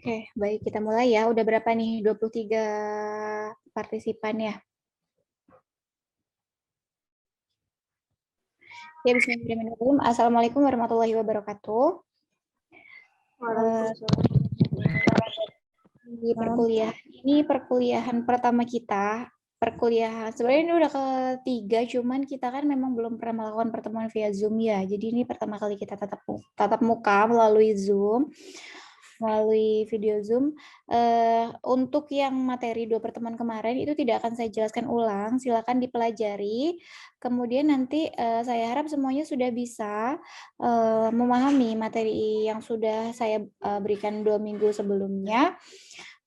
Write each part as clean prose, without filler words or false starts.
Oke, baik, kita mulai ya. Udah berapa nih? 23 partisipan ya? Ya, bismillahirrahmanirrahim. Assalamualaikum warahmatullahi wabarakatuh. Di perkuliahan ini perkuliahan pertama kita. Perkuliahan sebenarnya ini udah ketiga, cuman kita kan memang belum pernah melakukan pertemuan via Zoom ya. Jadi ini pertama kali kita tatap muka melalui Zoom, melalui video Zoom. Untuk yang materi 2 pertemuan kemarin itu tidak akan saya jelaskan ulang, silakan dipelajari. Kemudian nanti saya harap semuanya sudah bisa memahami materi yang sudah saya berikan 2 minggu sebelumnya.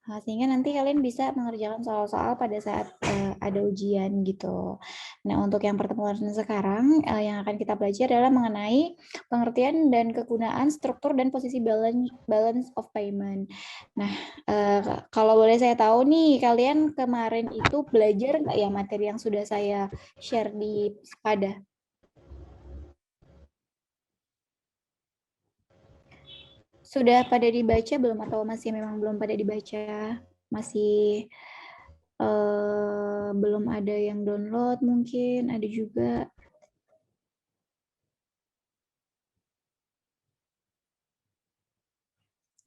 Sehingga nanti kalian bisa mengerjakan soal-soal pada saat ada ujian gitu. Nah, untuk yang pertemuan sekarang yang akan kita pelajari adalah mengenai pengertian dan kegunaan struktur dan posisi balance of payment. Nah, kalau boleh saya tahu nih, kalian kemarin itu belajar nggak ya materi yang sudah saya share di Pada? Sudah pada dibaca belum atau masih memang belum pada dibaca? Masih belum ada yang download mungkin, ada juga.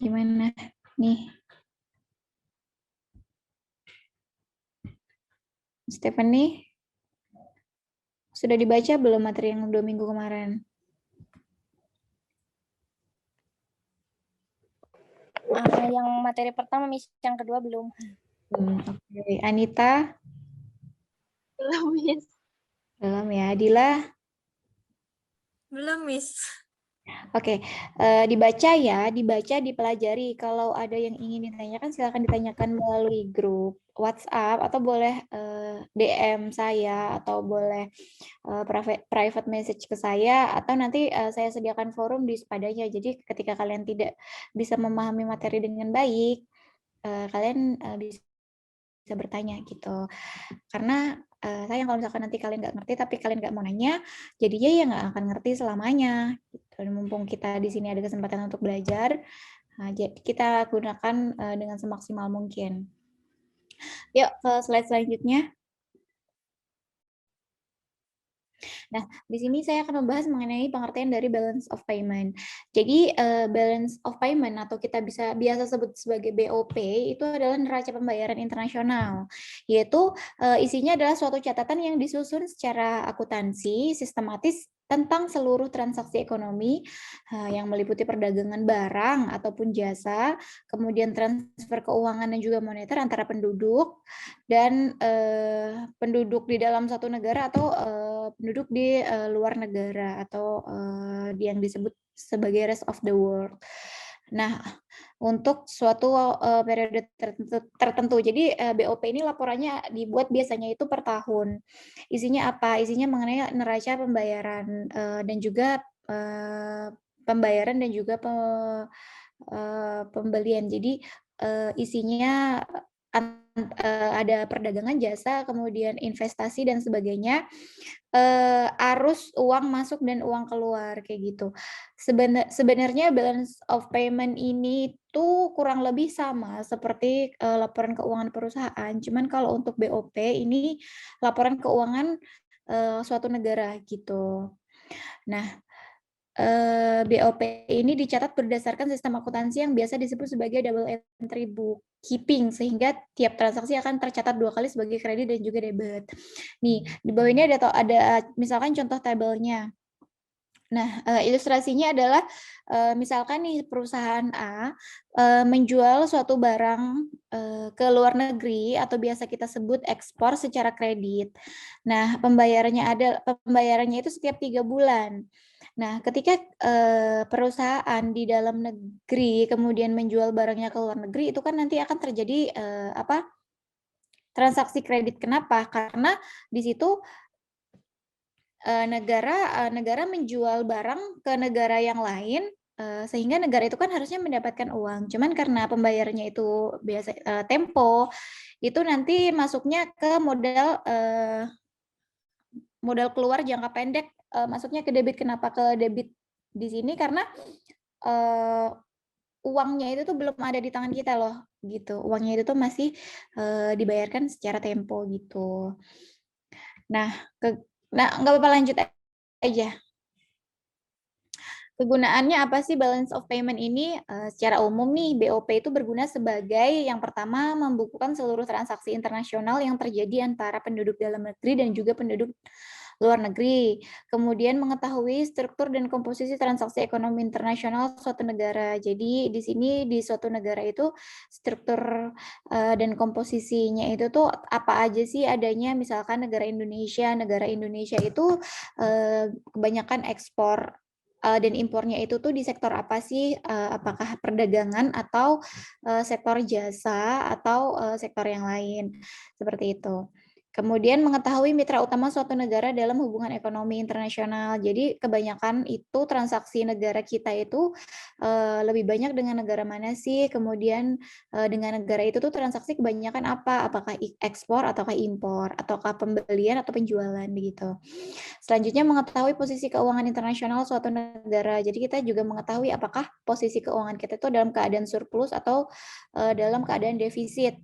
Gimana nih? Stephanie, sudah dibaca belum materi yang 2 minggu kemarin? Yang materi pertama, Miss. Yang kedua belum. Oke. Anita? Belum, Miss. Belum ya. Dila? Belum, Miss. Oke, dibaca ya, dibaca, dipelajari. Kalau ada yang ingin ditanyakan, silakan ditanyakan melalui grup WhatsApp atau boleh DM saya atau boleh private message ke saya atau nanti saya sediakan forum di Sepadanya. Jadi ketika kalian tidak bisa memahami materi dengan baik, kalian bisa bertanya gitu. Karena sayang kalau misalkan nanti kalian nggak ngerti tapi kalian nggak mau nanya, jadinya ya nggak akan ngerti selamanya. Gitu. Dan mumpung kita di sini ada kesempatan untuk belajar, jadi kita gunakan dengan semaksimal mungkin. Yuk ke slide selanjutnya. Nah, di sini saya akan membahas mengenai pengertian dari balance of payment. Jadi, balance of payment atau kita biasa sebut sebagai BOP itu adalah neraca pembayaran internasional, yaitu isinya adalah suatu catatan yang disusun secara akuntansi, sistematis tentang seluruh transaksi ekonomi yang meliputi perdagangan barang ataupun jasa, kemudian transfer keuangan dan juga moneter antara penduduk dan penduduk di dalam satu negara atau penduduk di luar negara atau yang disebut sebagai rest of the world. Nah, untuk suatu periode tertentu. Jadi BOP ini laporannya dibuat biasanya itu per tahun. Isinya apa? Isinya mengenai neraca pembayaran dan juga pembayaran dan juga pembelian. Jadi isinya ada perdagangan jasa, kemudian investasi dan sebagainya, arus uang masuk dan uang keluar kayak gitu. Sebenarnya balance of payment ini tuh kurang lebih sama seperti laporan keuangan perusahaan, cuman kalau untuk BOP ini laporan keuangan suatu negara gitu. Nah, BOP ini dicatat berdasarkan sistem akuntansi yang biasa disebut sebagai double entry bookkeeping, sehingga tiap transaksi akan tercatat 2 kali sebagai kredit dan juga debit. Nih, di bawah ini ada misalkan contoh tabelnya. Nah, ilustrasinya adalah misalkan nih perusahaan A menjual suatu barang ke luar negeri atau biasa kita sebut ekspor secara kredit. Nah, pembayarannya itu setiap 3 bulan. Nah, ketika perusahaan di dalam negeri kemudian menjual barangnya ke luar negeri, itu kan nanti akan terjadi transaksi kredit. Kenapa? Karena di situ negara menjual barang ke negara yang lain, sehingga negara itu kan harusnya mendapatkan uang. Cuman karena pembayarannya itu biasa tempo, itu nanti masuknya ke modal keluar jangka pendek, masuknya ke debit. Kenapa ke debit di sini? Karena uangnya itu tuh belum ada di tangan kita loh, gitu. Uangnya itu tuh masih, dibayarkan secara tempo gitu. Nah, nggak apa-apa lanjut aja. Kegunaannya apa sih balance of payment ini? Secara umum nih, BOP itu berguna sebagai yang pertama membukukan seluruh transaksi internasional yang terjadi antara penduduk dalam negeri dan juga penduduk luar negeri. Kemudian mengetahui struktur dan komposisi transaksi ekonomi internasional suatu negara. Jadi di sini di suatu negara itu struktur dan komposisinya itu tuh apa aja sih adanya. Misalkan negara Indonesia itu kebanyakan ekspor dan impornya itu tuh di sektor apa sih? Apakah perdagangan atau sektor jasa atau sektor yang lain, seperti itu. Kemudian mengetahui mitra utama suatu negara dalam hubungan ekonomi internasional. Jadi kebanyakan itu transaksi negara kita itu lebih banyak dengan negara mana sih? Kemudian dengan negara itu tuh transaksi kebanyakan apa? Apakah ekspor ataukah impor, ataukah pembelian atau penjualan begitu. Selanjutnya mengetahui posisi keuangan internasional suatu negara. Jadi kita juga mengetahui apakah posisi keuangan kita itu dalam keadaan surplus atau dalam keadaan defisit.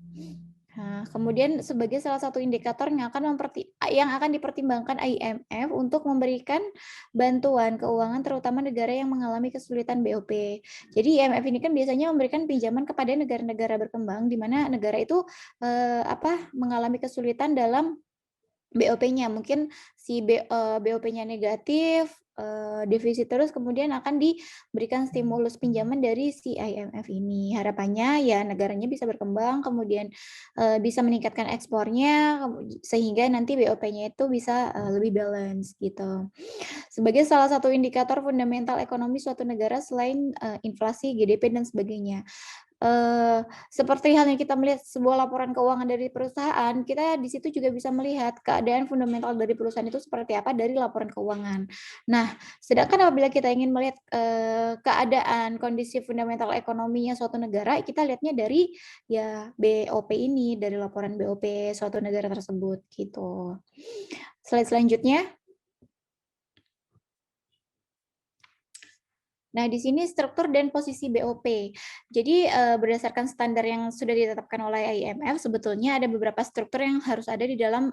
Nah, kemudian sebagai salah satu indikator yang akan dipertimbangkan IMF untuk memberikan bantuan keuangan terutama negara yang mengalami kesulitan BOP. Jadi IMF ini kan biasanya memberikan pinjaman kepada negara-negara berkembang di mana negara itu mengalami kesulitan dalam BOP-nya. Mungkin si BOP-nya negatif, defisit terus, kemudian akan diberikan stimulus pinjaman dari si IMF ini. Harapannya ya negaranya bisa berkembang, kemudian bisa meningkatkan ekspornya, sehingga nanti BOP-nya itu bisa lebih balance gitu. Sebagai salah satu indikator fundamental ekonomi suatu negara selain inflasi, GDP, dan sebagainya. Seperti halnya kita melihat sebuah laporan keuangan dari perusahaan, kita di situ juga bisa melihat keadaan fundamental dari perusahaan itu seperti apa dari laporan keuangan. Nah, sedangkan apabila kita ingin melihat keadaan kondisi fundamental ekonominya suatu negara, kita lihatnya dari ya BOP ini, dari laporan BOP suatu negara tersebut gitu. Slide selanjutnya. Nah, di sini struktur dan posisi BOP. Jadi, berdasarkan standar yang sudah ditetapkan oleh IMF, sebetulnya ada beberapa struktur yang harus ada di dalam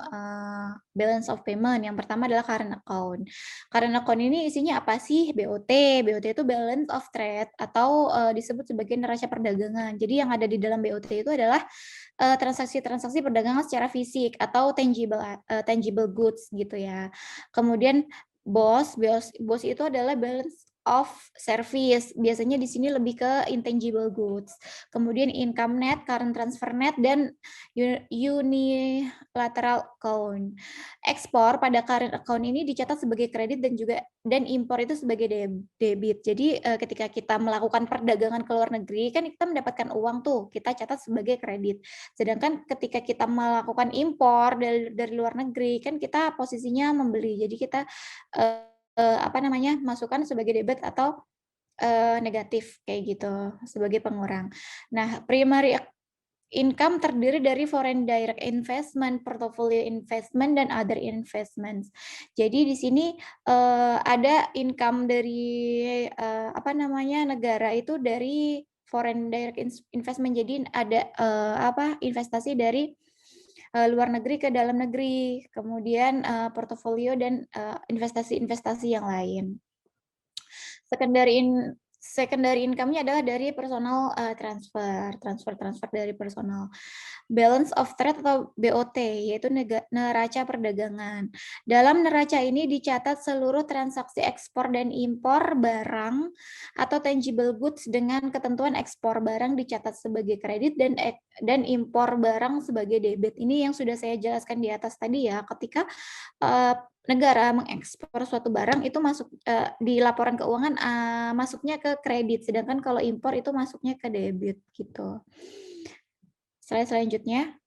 balance of payment. Yang pertama adalah current account. Current account ini isinya apa sih? BOT. BOT itu balance of trade atau disebut sebagai neraca perdagangan. Jadi yang ada di dalam BOT itu adalah transaksi-transaksi perdagangan secara fisik atau tangible goods gitu ya. Kemudian BOS itu adalah balance of service. Biasanya di sini lebih ke intangible goods. Kemudian income net, current transfer net, dan unilateral account. Ekspor pada current account ini dicatat sebagai kredit dan impor itu sebagai debit. Jadi ketika kita melakukan perdagangan ke luar negeri kan kita mendapatkan uang tuh, kita catat sebagai kredit. Sedangkan ketika kita melakukan impor dari luar negeri kan kita posisinya membeli. Jadi kita masukkan sebagai debit atau negatif kayak gitu sebagai pengurang. Nah, primary income terdiri dari foreign direct investment, portfolio investment, dan other investments. Jadi di sini ada income dari negara itu dari foreign direct investment. Jadi ada investasi dari luar negeri ke dalam negeri, kemudian portofolio dan investasi-investasi yang lain. Secondary income-nya adalah dari personal transfer dari personal. Balance of trade atau BOT, yaitu neraca perdagangan. Dalam neraca ini dicatat seluruh transaksi ekspor dan impor barang atau tangible goods dengan ketentuan ekspor barang dicatat sebagai kredit dan impor barang sebagai debit. Ini yang sudah saya jelaskan di atas tadi ya, ketika negara mengekspor suatu barang itu masuk di laporan keuangan masuknya ke kredit, sedangkan kalau impor itu masuknya ke debit gitu. Slide selanjutnya.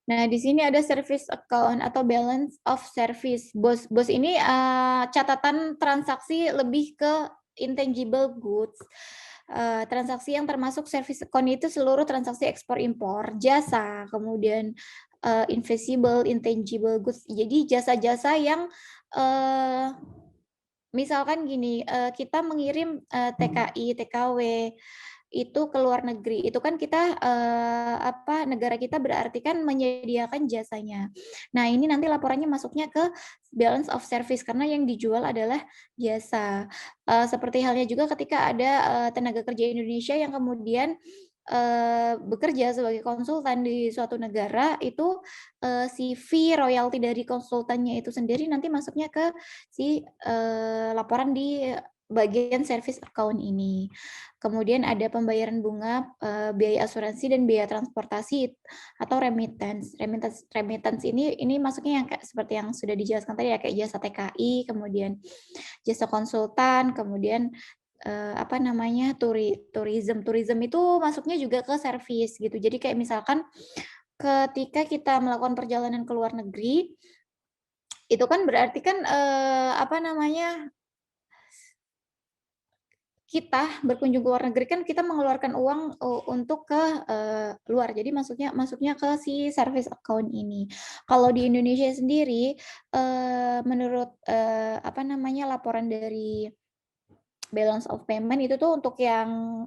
Nah, di sini ada service account atau balance of service. BOS ini catatan transaksi lebih ke intangible goods. Transaksi yang termasuk service account itu seluruh transaksi ekspor impor, jasa, kemudian invisible, intangible goods. Jadi jasa-jasa yang misalkan gini, kita mengirim, TKI, TKW itu ke luar negeri, itu kan kita, negara kita berarti kan menyediakan jasanya. Nah, ini nanti laporannya masuknya ke balance of service karena yang dijual adalah jasa. Seperti halnya juga ketika ada, tenaga kerja Indonesia yang kemudian, bekerja sebagai konsultan di suatu negara, itu, si fee royalti dari konsultannya itu sendiri nanti masuknya ke si, laporan di bagian service account ini. Kemudian ada pembayaran bunga, biaya asuransi dan biaya transportasi atau remittance. Remittance ini masuknya yang kayak seperti yang sudah dijelaskan tadi ya, kayak jasa TKI, kemudian jasa konsultan, kemudian, tourism. Tourism itu masuknya juga ke service gitu. Jadi kayak misalkan ketika kita melakukan perjalanan ke luar negeri, itu kan berarti kan, kita berkunjung ke luar negeri kan kita mengeluarkan uang, untuk ke, luar. Jadi masuknya ke si service account ini. Kalau di Indonesia sendiri, menurut, laporan dari balance of payment itu tuh untuk yang,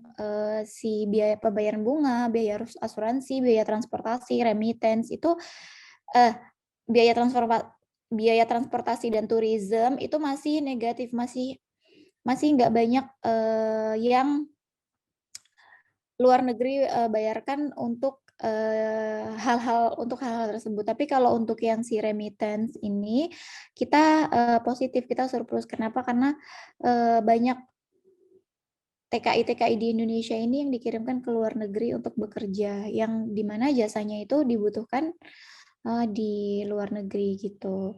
si biaya pembayaran bunga, biaya asuransi, biaya transportasi, remittance itu, eh, biaya biaya transportasi dan tourism itu masih negatif, masih masih nggak banyak, yang luar negeri, bayarkan untuk, hal-hal tersebut. Tapi kalau untuk yang si remittance ini, kita, positif, kita surplus. Kenapa? Karena, banyak TKI-TKI di Indonesia ini yang dikirimkan ke luar negeri untuk bekerja, yang di mana jasanya itu dibutuhkan, di luar negeri gitu.